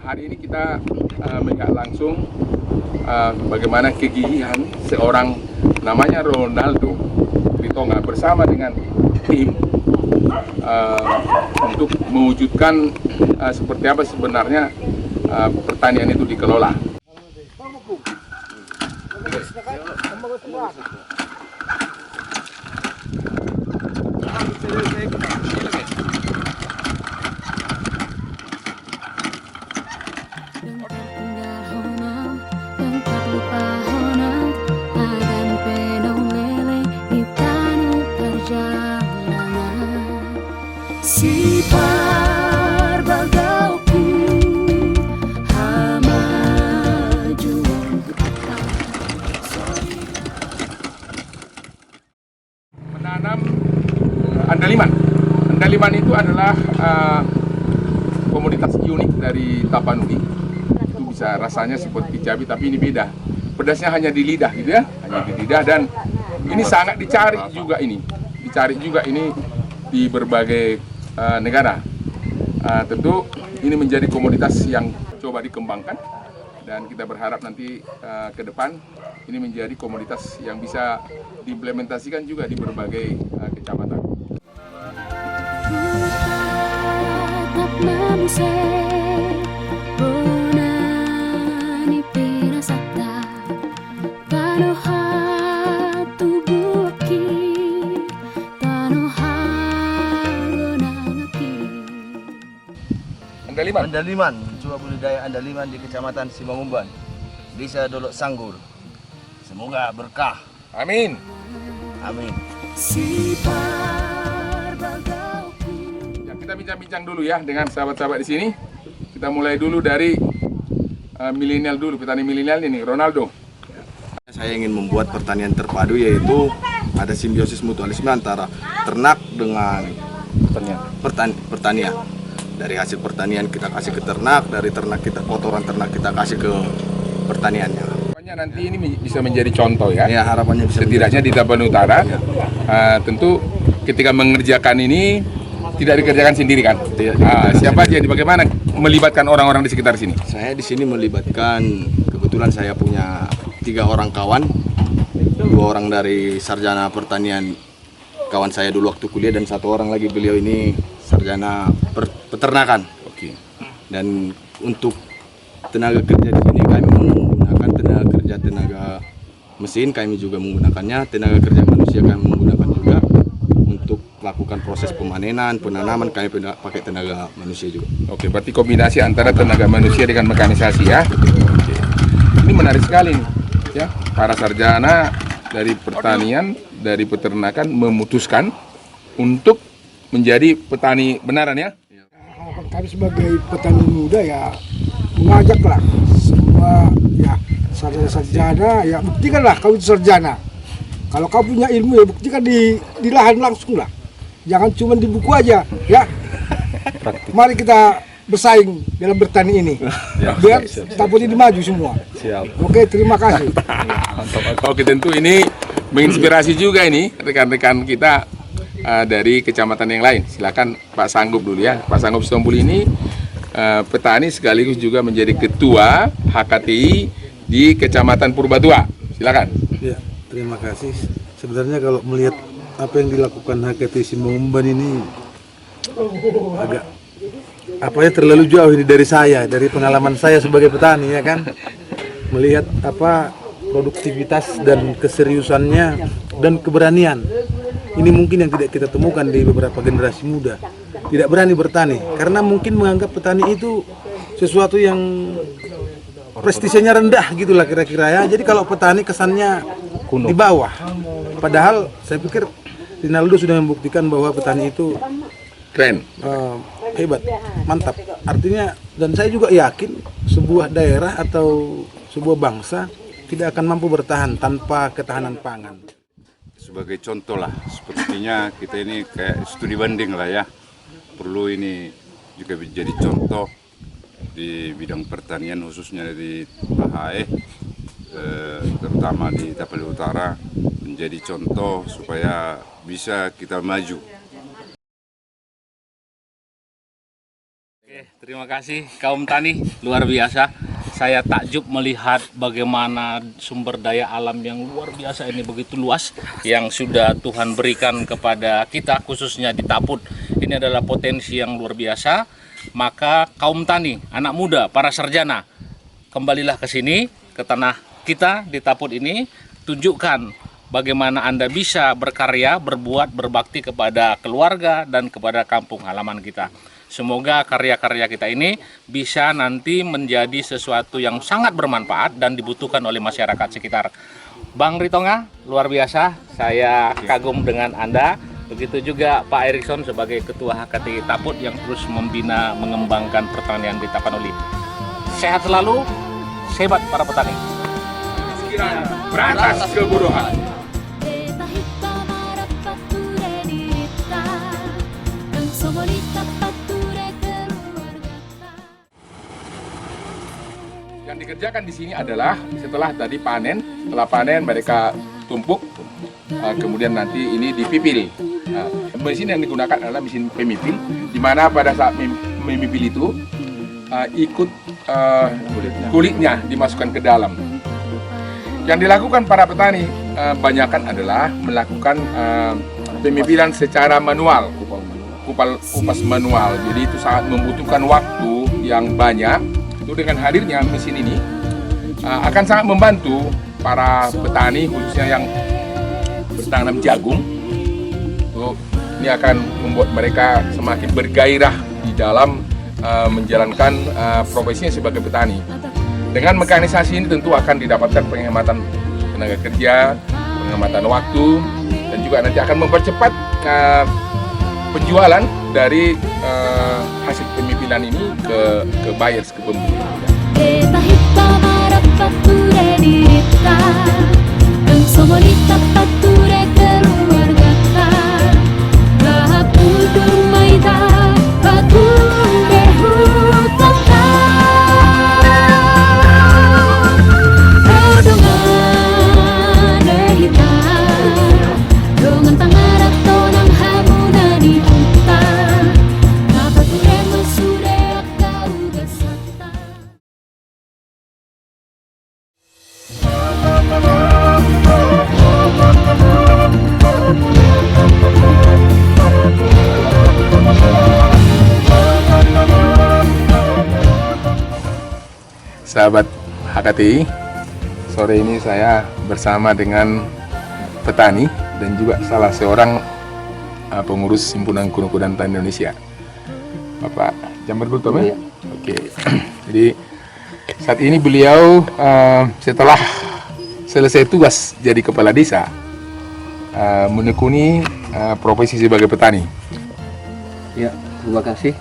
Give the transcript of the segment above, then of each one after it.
Hari ini kita melihat langsung bagaimana kegigihan seorang namanya Ronaldo Ritonga bersama dengan tim untuk mewujudkan seperti apa sebenarnya pertanian itu dikelola. Si Parbagauku Hamaju menanam andaliman. Andaliman itu adalah komoditas unik dari Tapanuli. Itu bisa rasanya seperti cabai tapi ini beda. Pedasnya hanya di lidah gitu ya, hanya di lidah, dan ini sangat dicari juga ini. Dicari juga ini di berbagai negara. Tentu ini menjadi komoditas yang coba dikembangkan dan kita berharap nanti ke depan ini menjadi komoditas yang bisa diimplementasikan juga di berbagai kecamatan. Andaliman, coba budidaya andaliman di Kecamatan Simangumban, Desa Dolok Sanggul. Semoga berkah. Amin. Amin. Ya, kita bincang-bincang dulu ya dengan sahabat-sahabat di sini. Kita mulai dulu dari milenial dulu, petani milenial ini, Ronaldo. Saya ingin membuat pertanian terpadu, yaitu ada simbiosis mutualisme antara ternak dengan pertanian. Dari hasil pertanian kita kasih ke ternak, dari ternak kita kotoran ternak kita kasih ke pertaniannya. Harapannya nanti ini bisa menjadi contoh ya. Ya, harapannya bisa setidaknya di Tapanuli Utara. Tentu ketika mengerjakan ini tidak dikerjakan sendiri kan. Siapa aja, bagaimana melibatkan orang-orang di sekitar sini? Saya di sini melibatkan, kebetulan saya punya 3 orang kawan, 2 orang dari sarjana pertanian kawan saya dulu waktu kuliah, dan 1 orang lagi, beliau ini sarjana peternakan. Oke. Dan untuk tenaga kerja di sini kami menggunakan tenaga mesin, kami juga menggunakannya, tenaga kerja manusia kami menggunakan juga. Untuk melakukan proses pemanenan, penanaman kami pakai tenaga manusia juga. Oke, berarti kombinasi antara tenaga manusia dengan mekanisasi ya. Oke. Ini menarik sekali nih, ya. Para sarjana dari pertanian, dari peternakan memutuskan untuk menjadi petani benaran ya. Kami sebagai petani muda ya mengajaklah semua ya sarjana-sarjana ya, buktikanlah kau itu sarjana. Kalau kau punya ilmu ya buktikan di lahan langsung lah. Jangan cuma di buku aja ya. Mari kita bersaing dalam bertani ini. Ya, biar Tapanuli maju semua. Siap. Oke, terima kasih. Oke, tentu ini menginspirasi juga ini rekan-rekan kita dari kecamatan yang lain. Silakan Pak Sanggup dulu ya. Pak Sanggup Sitompul ini petani sekaligus juga menjadi ketua HKTI di Kecamatan Purbatua. Silakan. Ya, terima kasih. Sebenarnya kalau melihat apa yang dilakukan HKTI Simangumban ini agak terlalu jauh ini dari saya, dari pengalaman saya sebagai petani ya kan. Melihat produktivitas dan keseriusannya dan keberanian. Ini mungkin yang tidak kita temukan di beberapa generasi muda. Tidak berani bertani karena mungkin menganggap petani itu sesuatu yang prestisenya rendah gitulah kira-kira ya. Jadi kalau petani kesannya di bawah. Padahal saya pikir Rinaldo sudah membuktikan bahwa petani itu Keren. hebat, mantap. Artinya, dan saya juga yakin sebuah daerah atau sebuah bangsa tidak akan mampu bertahan tanpa ketahanan pangan. Sebagai contoh lah, sepertinya kita ini kayak studi banding lah ya. Perlu ini juga menjadi contoh di bidang pertanian khususnya di Pahae, terutama di Tapali Utara, menjadi contoh supaya bisa kita maju. Oke, terima kasih kaum tani, luar biasa. Saya takjub melihat bagaimana sumber daya alam yang luar biasa ini begitu luas yang sudah Tuhan berikan kepada kita khususnya di Taput. Ini adalah potensi yang luar biasa. Maka kaum tani, anak muda, para sarjana, kembalilah ke sini, ke tanah kita di Taput ini, tunjukkan bagaimana Anda bisa berkarya, berbuat, berbakti kepada keluarga dan kepada kampung halaman kita. Semoga karya-karya kita ini bisa nanti menjadi sesuatu yang sangat bermanfaat dan dibutuhkan oleh masyarakat sekitar. Bang Ritonga, luar biasa, saya kagum dengan Anda. Begitu juga Pak Erikson sebagai Ketua HKT Taput yang terus membina, mengembangkan pertanian di Tapanuli. Sehat selalu, sehat para petani. Sekiranya berantas kebodohan. Yang dikerjakan di sini adalah setelah tadi panen, setelah panen mereka tumpuk, kemudian nanti ini dipipil. Mesin yang digunakan adalah mesin pemipil, di mana pada saat memipil itu ikut kulitnya dimasukkan ke dalam. Yang dilakukan para petani banyakan adalah melakukan pemipilan secara manual, kupas manual. Jadi itu sangat membutuhkan waktu yang banyak. Itu dengan hadirnya mesin ini akan sangat membantu para petani khususnya yang bertanam jagung. Ini akan membuat mereka semakin bergairah di dalam menjalankan profesinya sebagai petani. Dengan mekanisasi ini tentu akan didapatkan penghematan tenaga kerja, penghematan waktu, dan juga nanti akan mempercepat penjualan dari hasil pemipilan ini ke buyers, ke pembeli. Sahabat HKTI, sore ini saya bersama dengan petani dan juga salah seorang pengurus Himpunan Kuno-Kuno Tani Indonesia, Bapak Jambar Bultome. Ya? Oke. Jadi saat ini beliau setelah selesai tugas jadi kepala desa menekuni profesi sebagai petani. Ya, terima kasih.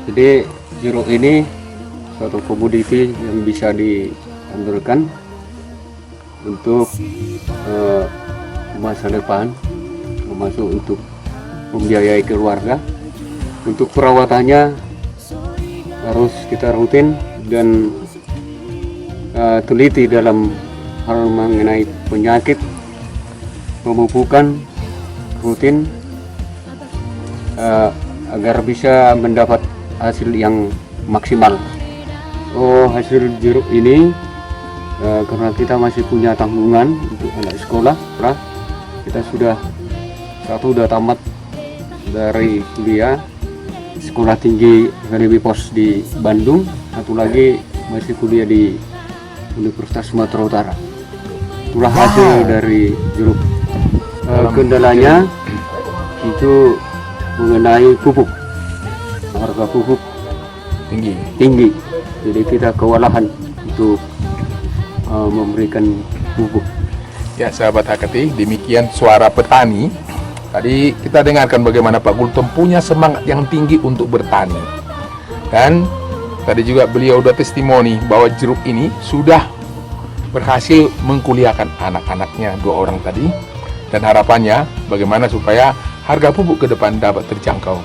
Jadi jeruk ini suatu komoditi yang bisa diandalkan untuk masa depan, termasuk untuk membiayai keluarga. Untuk perawatannya harus kita rutin dan teliti dalam hal mengenai penyakit, pemupukan rutin agar bisa mendapat hasil yang maksimal. Hasil jeruk ini karena kita masih punya tanggungan untuk anak sekolah, kita sudah tamat dari kuliah sekolah tinggi Akademi Pos di Bandung, satu lagi masih kuliah di Universitas Sumatera Utara. Itulah hasil dari jeruk. Kendalanya itu mengenai pupuk, harga pupuk tinggi. Jadi kita kewalahan untuk memberikan pupuk. Ya sahabat HKT, demikian suara petani. Tadi kita dengarkan bagaimana Pak Gultom punya semangat yang tinggi untuk bertani. Dan tadi juga beliau udah testimoni bahwa jeruk ini sudah berhasil mengkuliahkan anak-anaknya 2 orang tadi. Dan harapannya bagaimana supaya harga pupuk ke depan dapat terjangkau.